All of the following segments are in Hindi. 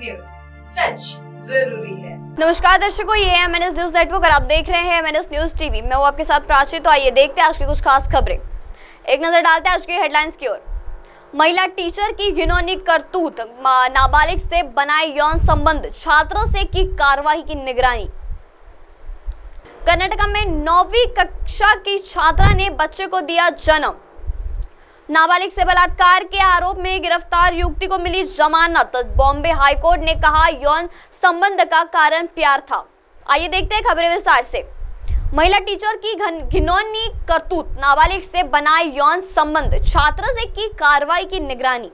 न्यूज, सच जरूरी है। नमस्कार दर्शकों, ये है एमएनएस न्यूज नेटवर्क और आप देख रहे हैं एमएनएस न्यूज टीवी। मैं हूं आपके साथ प्राची। तो आइए देखते हैं आज की कुछ खास खबरें। एक नजर डालते हैं आज की हेडलाइंस की ओर। महिला टीचर की घिनौनी करतूत, नाबालिग से बनाए यौन संबंध, छात्रों से की कार्रवाई की निगरानी। कर्नाटक में 9वीं कक्षा की छात्रा ने बच्चे को दिया जन्म। नाबालिग से बलात्कार के आरोप में गिरफ्तार युवती को मिली जमानत। बॉम्बे हाईकोर्ट ने कहा यौन संबंध का कारण प्यार था। आइए देखते हैं खबरें विस्तार से। महिला टीचर की घिनौनी करतूत, नाबालिग से बनाए यौन संबंध, छात्र से की कार्रवाई की निगरानी।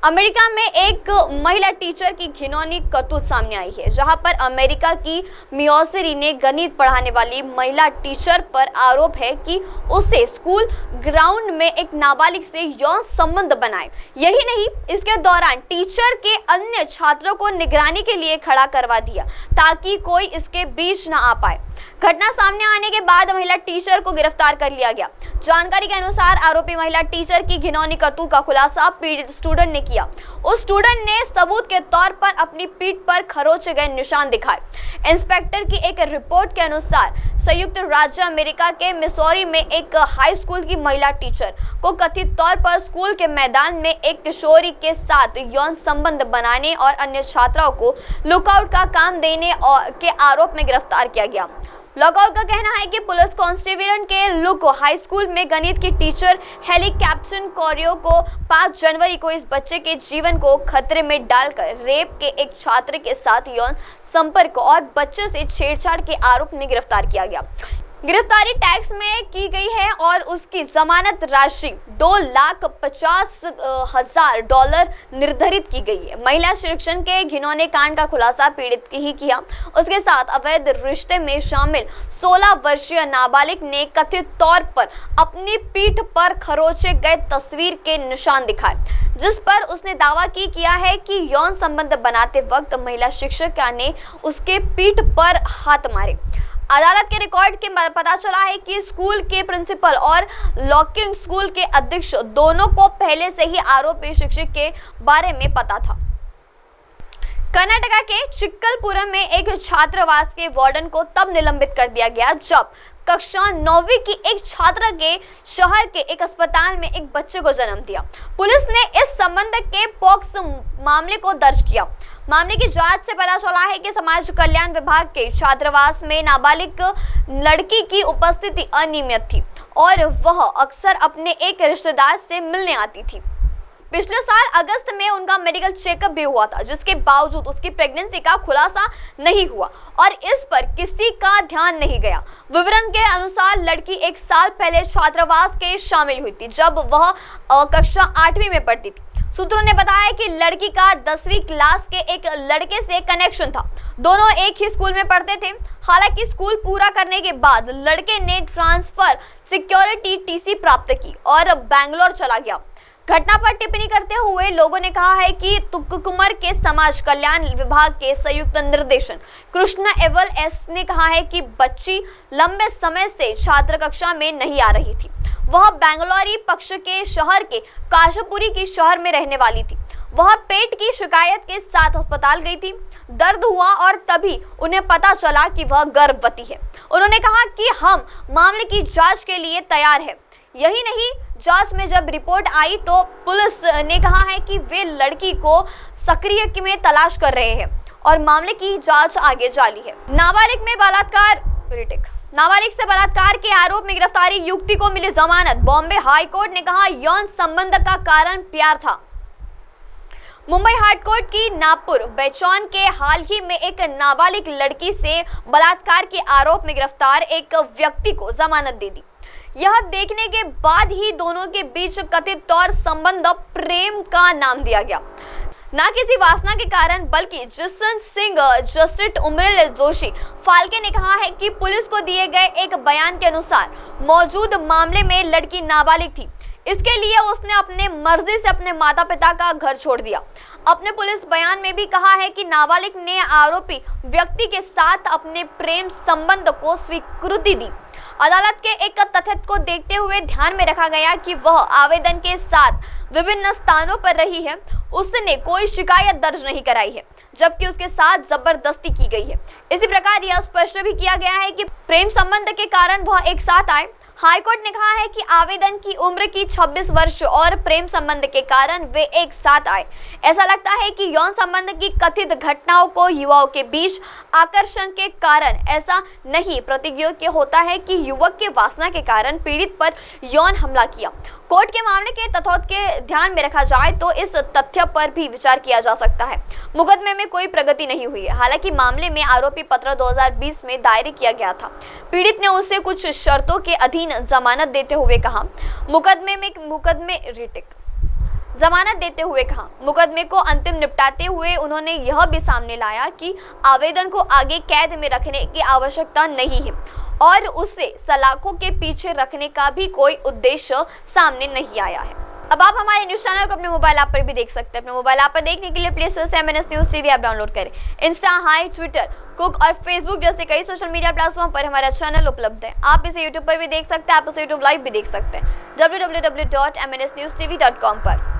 अमेरिका में एक महिला टीचर की घिनौनी करतूत सामने आई है, जहां पर अमेरिका की मियोसरी ने गणित पढ़ाने वाली महिला टीचर पर आरोप है कि उसे स्कूल ग्राउंड में एक नाबालिग से यौन संबंध बनाए। यही नहीं, इसके दौरान टीचर के अन्य छात्रों को निगरानी के लिए खड़ा करवा दिया ताकि कोई इसके बीच न आ पाए। घटना सामने आने के बाद महिला टीचर को गिरफ्तार कर लिया गया। जानकारी के अनुसार आरोपी महिला टीचर की घिनौनी करतूत का खुलासा पीड़ित स्टूडेंट ने किया। उस स्टूडेंट ने सबूत के तौर पर अपनी पीठ पर खरोचे गए निशान दिखाए। इंस्पेक्टर की एक रिपोर्ट के अनुसार संयुक्त राज्य अमेरिका के मिसौरी में एक हाई स्कूल की महिला टीचर को कथित तौर पर स्कूल के मैदान में एक किशोरी के साथ यौन संबंध बनाने और अन्य छात्राओं को लुकआउट का काम देने के आरोप में गिरफ्तार किया गया। लॉकआउट का कहना है कि पुलिस कांस्टेबल के लुक हाई स्कूल में गणित की टीचर हेली कैप्टन कोरियो को 5 जनवरी को इस बच्चे के जीवन को खतरे में डालकर रेप के एक छात्र के साथ यौन संपर्क और बच्चे से छेड़छाड़ के आरोप में गिरफ्तार किया गया। गिरफ्तारी टैक्स में की गई है और उसकी जमानत राशि $2,50,000 निर्धारित की गई है। महिला शिक्षण के घिनौने कांड का खुलासा पीड़ित की ही किया। उसके साथ अवैध रिश्ते में शामिल 16 वर्षीय नाबालिग ने कथित तौर पर अपनी पीठ पर खरोचे गए तस्वीर के निशान दिखाए, जिस पर उसने दावा किया है कि यौन संबंध बनाते वक्त महिला शिक्षिका ने उसके पीठ पर हाथ मारे। अदालत के रिकॉर्ड के पता चला है कि स्कूल के प्रिंसिपल और लॉकिंग स्कूल के अध्यक्ष दोनों को पहले से ही आरोपी शिक्षक के बारे में पता था। कर्नाटक के चिक्कलपुरम में एक छात्रावास के वार्डन को तब निलंबित कर दिया गया जब कक्षा 9वीं की एक छात्रा के शहर के एक अस्पताल में एक बच्चे को जन्म दिया। पुलिस ने इस संबंध के पॉक्स मामले को दर्ज किया। मामले की जांच से पता चला है कि समाज कल्याण विभाग के छात्रावास में नाबालिग लड़की की उपस्थिति अनियमित थी और वह अक्सर अपने एक रिश्तेदार से मिलने आती थी। पिछले साल अगस्त में उनका मेडिकल चेकअप भी हुआ था, जिसके बावजूद उसकी प्रेगनेंसी का खुलासा नहीं हुआ और इस पर किसी का ध्यान नहीं गया। विवरण के अनुसार लड़की 1 साल पहले छात्रावास के शामिल हुई थी, जब वह कक्षा 8वीं में पढ़ती थी। सूत्रों ने बताया कि लड़की का 10वीं क्लास के एक लड़के से कनेक्शन था। दोनों एक ही स्कूल में पढ़ते थे। हालांकि स्कूल पूरा करने के बाद लड़के ने ट्रांसफर सिक्योरिटी टीसी प्राप्त की और बेंगलोर चला गया। घटना पर टिप्पणी करते हुए लोगों ने कहा है कि तुक्कुमर के समाज कल्याण विभाग के संयुक्त निर्देशक कृष्ण एवल एस ने कहा है कि बच्ची लंबे समय से छात्र कक्षा में नहीं आ रही थी। वह बेंगलोरी पक्ष के शहर के काशापुरी की शहर में रहने वाली थी। वह पेट की शिकायत के साथ अस्पताल गई थी। दर्द हुआ और तभी उन्हें पता चला कि वह गर्भवती है। उन्होंने कहा कि हम मामले की जांच के लिए तैयार हैं। यही नहीं, जांच में जब रिपोर्ट आई तो पुलिस ने कहा है कि वे लड़की को सक्रिय में तलाश कर रहे हैं और मामले की जांच आगे जारी है। नाबालिग से बलात्कार के आरोप में गिरफ्तारी युवती को मिली जमानत। बॉम्बे हाईकोर्ट ने कहा यौन संबंध का कारण प्यार था। मुंबई हाईकोर्ट की नागपुर बेचौन के हाल ही में एक नाबालिग लड़की से बलात्कार के आरोप में गिरफ्तार एक व्यक्ति को जमानत दे दी। यह देखने के बाद ही दोनों के बीच कथित तौर संबंध प्रेम का नाम दिया गया, न किसी वासना के कारण, बल्कि जसवंत सिंह जस्टिस उमरेल जोशी फाल्के ने कहा है कि पुलिस को दिए गए एक बयान के अनुसार मौजूद मामले में लड़की नाबालिग थी। इसके लिए उसने अपने मर्जी से अपने माता पिता का घर छोड़ दिया। अपने पुलिस बयान में भी कहा है कि नाबालिग ने आरोपी व्यक्ति के साथ अपने प्रेम संबंध को स्वीकृति दी। अदालत के एक तथ्य को देखते हुए ध्यान में रखा गया कि वह आवेदन के साथ विभिन्न स्थानों पर रही है। उसने कोई शिकायत दर्ज नहीं कराई है, जबकि उसके साथ जबरदस्ती की गई है। इसी प्रकार यह स्पष्ट भी किया गया है कि प्रेम संबंध के कारण वह एक साथ आए। हाईकोर्ट ने कहा है कि आवेदन की उम्र की 26 वर्ष और प्रेम संबंध के कारण वे एक साथ आए। ऐसा लगता है कि यौन संबंध की कथित घटनाओं को युवाओं के बीच आकर्षण के कारण ऐसा नहीं प्रतिज्ञ होता है कि युवक के वासना के कारण पीड़ित पर यौन हमला किया। कोर्ट के मामले के तथ्यों के ध्यान में रखा जाए तो इस तथ्य पर भी विचार किया जा सकता है। मुकदमे में कोई प्रगति नहीं हुई है। हालांकि मामले में आरोपी पत्र 2020 में दायर किया गया था। पीड़ित ने उसे कुछ शर्तों के अधीन जमानत देते हुए कहा मुकदमे को अंतिम निपटाते हुए उन्होंने यह भी सामने लाया कि आवेदन को आगे कैद में रखने की आवश्यकता नहीं है और उसे सलाखों के पीछे रखने का भी कोई उद्देश्य सामने नहीं आया है। अब आप हमारे न्यूज चैनल को अपने मोबाइल ऐप पर भी देख सकते हैं। अपने मोबाइल ऐप पर देखने के लिए प्ले स्टोर से MNS news TV app download करें। इंस्टा, हाई, ट्विटर, कुक और फेसबुक जैसे कई सोशल मीडिया प्लेटफॉर्म पर हमारा चैनल उपलब्ध है। आप इसे यूट्यूब पर भी देख सकते हैं। आप इसे यूट्यूब लाइव भी देख सकते हैं www.mnsnewstv.com पर।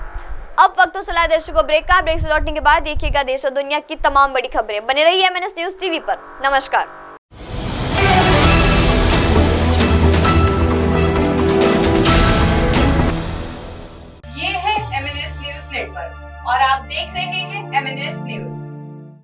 अब वक्त तो चला है दर्शकों ब्रेक का। ब्रेक से लौटने के बाद देखिएगा देश और दुनिया की तमाम बड़ी खबरें। बने रहिए MNS न्यूज टीवी पर। नमस्कार।